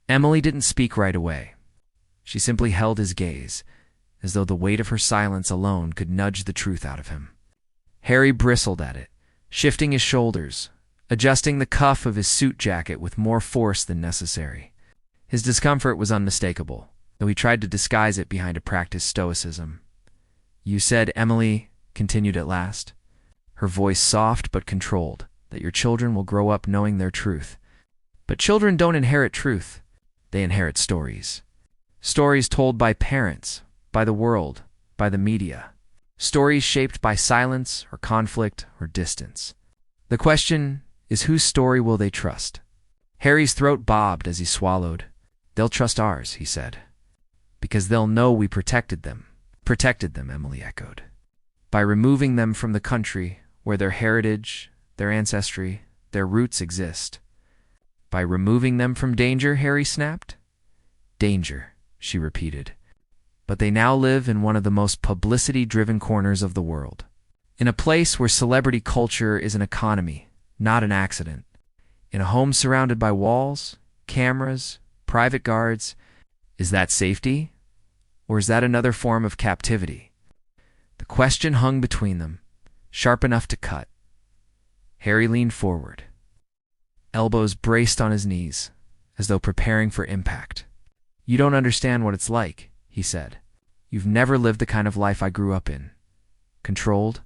Emily didn't speak right away. She simply held his gaze, as though the weight of her silence alone could nudge the truth out of him. Harry bristled at it, shifting his shoulders, adjusting the cuff of his suit jacket with more force than necessary. His discomfort was unmistakable, though he tried to disguise it behind a practiced stoicism. "You said," Emily continued at last, her voice soft but controlled, "that your children will grow up knowing their truth. But children don't inherit truth. They inherit stories. Stories told by parents, by the world, by the media. Stories shaped by silence or conflict or distance. The question is, whose story will they trust?" Harry's throat bobbed as he swallowed. "They'll trust ours," he said. "Because they'll know we protected them." "Protected them," Emily echoed. "By removing them from the country where their heritage, their ancestry, their roots exist." "By removing them from danger," Harry snapped. "Danger," she repeated. "But they now live in one of the most publicity-driven corners of the world. In a place where celebrity culture is an economy, not an accident. In a home surrounded by walls, cameras, private guards. Is that safety? Or is that another form of captivity?" The question hung between them, sharp enough to cut. Harry leaned forward, elbows braced on his knees, as though preparing for impact. "You don't understand what it's like," he said. "You've never lived the kind of life I grew up in. Controlled,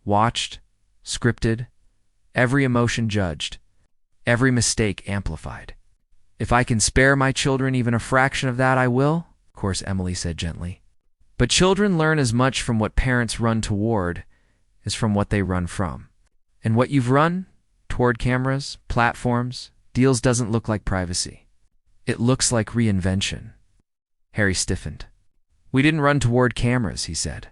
watched, scripted, every emotion judged, every mistake amplified. If I can spare my children even a fraction of that, I will," of course, Emily said gently. "But children learn as much from what parents run toward as from what they run from. And what you've run toward, cameras, platforms, deals, doesn't look like privacy. It looks like reinvention." Harry stiffened. "We didn't run toward cameras," he said.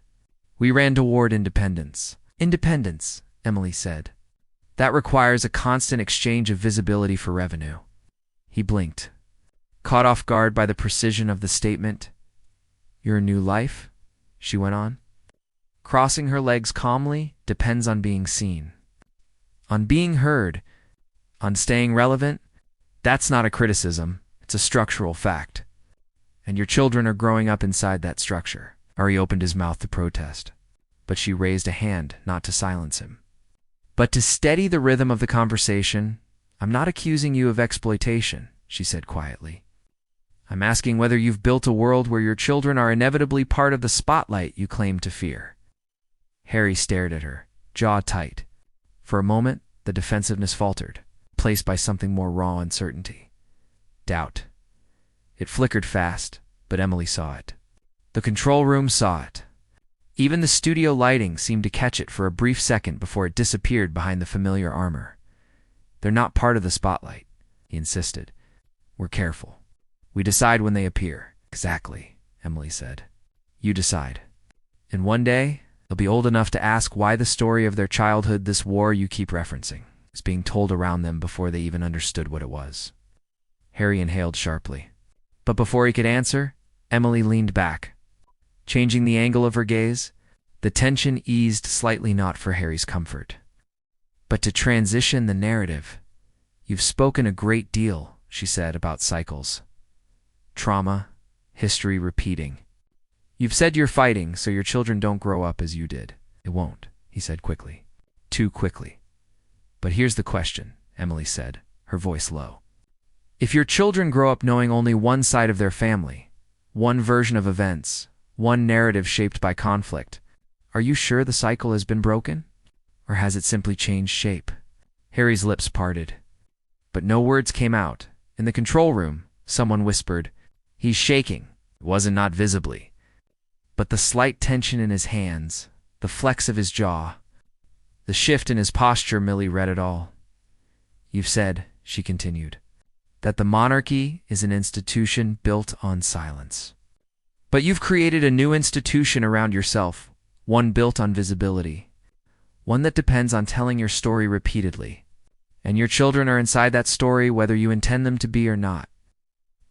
"We ran toward independence." "Independence," Emily said. "That requires a constant exchange of visibility for revenue." He blinked, caught off guard by the precision of the statement. "Your new life," she went on, crossing her legs calmly, "depends on being seen. On being heard. On staying relevant. That's not a criticism. It's a structural fact. And your children are growing up inside that structure." Harry opened his mouth to protest, but she raised a hand not to silence him. "But to steady the rhythm of the conversation, I'm not accusing you of exploitation," she said quietly. "I'm asking whether you've built a world where your children are inevitably part of the spotlight you claim to fear." Harry stared at her, jaw tight. For a moment, the defensiveness faltered, placed by something more raw uncertainty. Doubt. It flickered fast, but Emily saw it. The control room saw it. Even the studio lighting seemed to catch it for a brief second before it disappeared behind the familiar armor. "They're not part of the spotlight," he insisted. "We're careful. We decide when they appear." "Exactly," Emily said. "You decide. And one day, they'll be old enough to ask why the story of their childhood, this war you keep referencing, is being told around them before they even understood what it was." Harry inhaled sharply. But before he could answer, Emily leaned back, changing the angle of her gaze. The tension eased slightly, not for Harry's comfort, but to transition the narrative. "You've spoken a great deal," she said, "about cycles. Trauma, history repeating. You've said you're fighting so your children don't grow up as you did." "It won't," he said quickly. "Too quickly. But here's the question," Emily said, her voice low. "If your children grow up knowing only one side of their family, one version of events, one narrative shaped by conflict, are you sure the cycle has been broken? Or has it simply changed shape?" Harry's lips parted, but no words came out. In the control room, someone whispered, "He's shaking." It wasn't not visibly, but the slight tension in his hands, the flex of his jaw, the shift in his posture. Millie read it all. "You've said," she continued, "that the monarchy is an institution built on silence. But you've created a new institution around yourself, one built on visibility, one that depends on telling your story repeatedly. And your children are inside that story whether you intend them to be or not."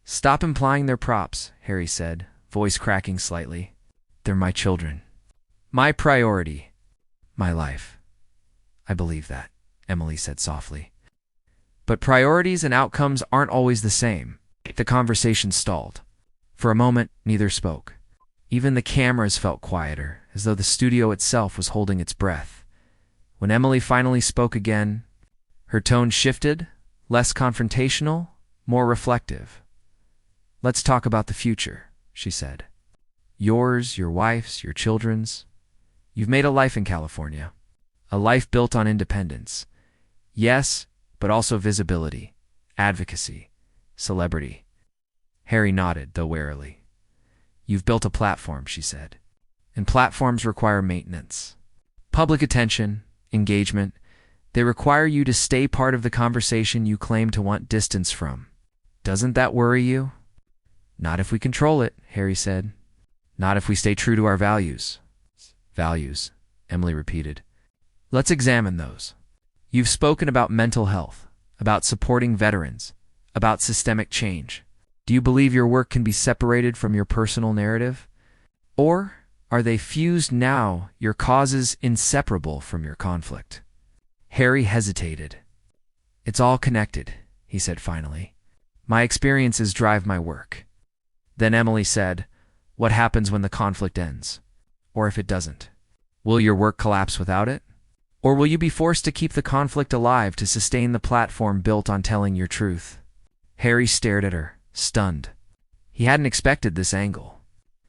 "Stop implying they're props," Harry said, voice cracking slightly. "They're my children. My priority. My life." "I believe that," Emily said softly. "But priorities and outcomes aren't always the same." The conversation stalled. For a moment, neither spoke. Even the cameras felt quieter, as though the studio itself was holding its breath. When Emily finally spoke again, her tone shifted, less confrontational, more reflective. "Let's talk about the future," she said. "Yours, your wife's, your children's. You've made a life in California. A life built on independence. Yes, but also visibility, advocacy, celebrity." Harry nodded, though warily. "You've built a platform," she said. "And platforms require maintenance. Public attention, engagement. They require you to stay part of the conversation you claim to want distance from. Doesn't that worry you?" "Not if we control it," Harry said. "Not if we stay true to our values." "Values," Emily repeated. "Let's examine those. You've spoken about mental health, about supporting veterans, about systemic change. Do you believe your work can be separated from your personal narrative? Or are they fused now, your causes inseparable from your conflict?" Harry hesitated. "It's all connected," he said finally. "My experiences drive my work." Then Emily said, "What happens when the conflict ends? Or if it doesn't? Will your work collapse without it? Or will you be forced to keep the conflict alive to sustain the platform built on telling your truth?" Harry stared at her, stunned. He hadn't expected this angle.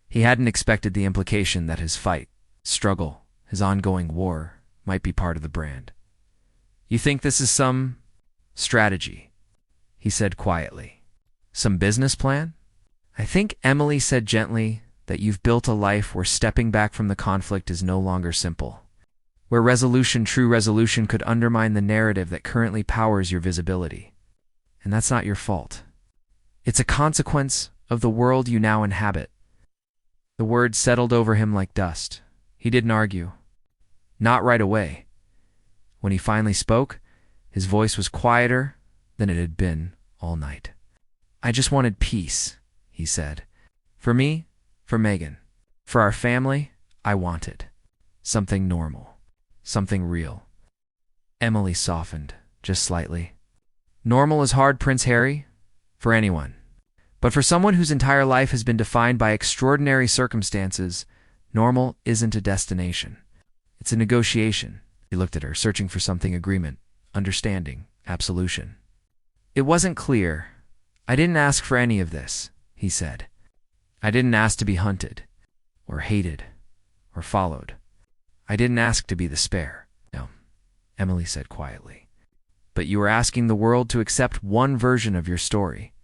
He hadn't expected the implication that his fight, struggle, his ongoing war might be part of the brand. "You think this is some strategy?" he said quietly. "Some business plan?" "I think," Emily said gently, "that you've built a life where stepping back from the conflict is no longer simple. Where resolution, true resolution, could undermine the narrative that currently powers your visibility. And that's not your fault. It's a consequence of the world you now inhabit." The words settled over him like dust. He didn't argue. Not right away. When he finally spoke, his voice was quieter than it had been all night. "I just wanted peace," he said. "For me, for Megan, for our family, I wanted something normal, something real." Emily softened, just slightly. "Normal is hard, Prince Harry, for anyone. But for someone whose entire life has been defined by extraordinary circumstances, normal isn't a destination. It's a negotiation." He looked at her, searching for something: agreement, understanding, absolution. "It wasn't clear. I didn't ask for any of this," he said. "I didn't ask to be hunted, or hated, or followed. I didn't ask to be the spare." "No," Emily said quietly. "But you are asking the world to accept one version of your story,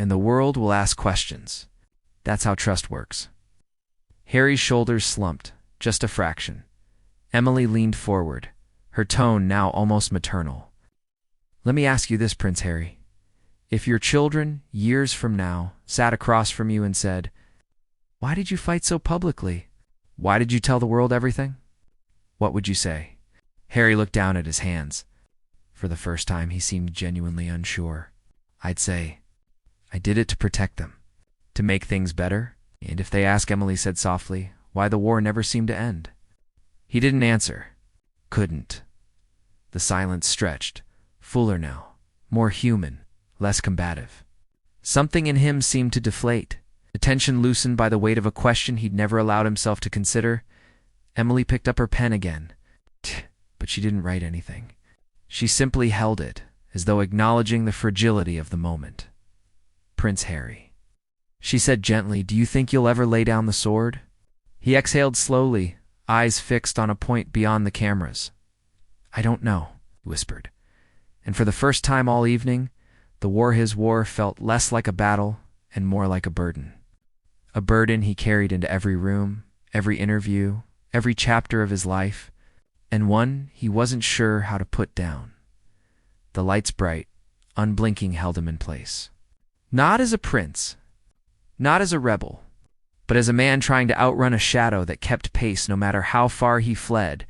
and the world will ask questions. That's how trust works." Harry's shoulders slumped, just a fraction. Emily leaned forward, her tone now almost maternal. "Let me ask you this, Prince Harry. If your children, years from now, sat across from you and said, 'Why did you fight so publicly? Why did you tell the world everything?' What would you say?" Harry looked down at his hands. For the first time, he seemed genuinely unsure. "I'd say, I did it to protect them, to make things better. And if they ask," Emily said softly, "why the war never seemed to end." He didn't answer. Couldn't. The silence stretched, fuller now, more human, less combative. Something in him seemed to deflate, the tension loosened by the weight of a question he'd never allowed himself to consider. Emily picked up her pen again. But she didn't write anything. She simply held it, as though acknowledging the fragility of the moment. "Prince Harry," she said gently, "do you think you'll ever lay down the sword?" He exhaled slowly, eyes fixed on a point beyond the cameras. "I don't know," he whispered. And for the first time all evening, the war his war felt less like a battle and more like a burden. A burden he carried into every room, every interview, every chapter of his life, and one he wasn't sure how to put down. The lights bright, unblinking, held him in place. Not as a prince, not as a rebel, but as a man trying to outrun a shadow that kept pace no matter how far he fled,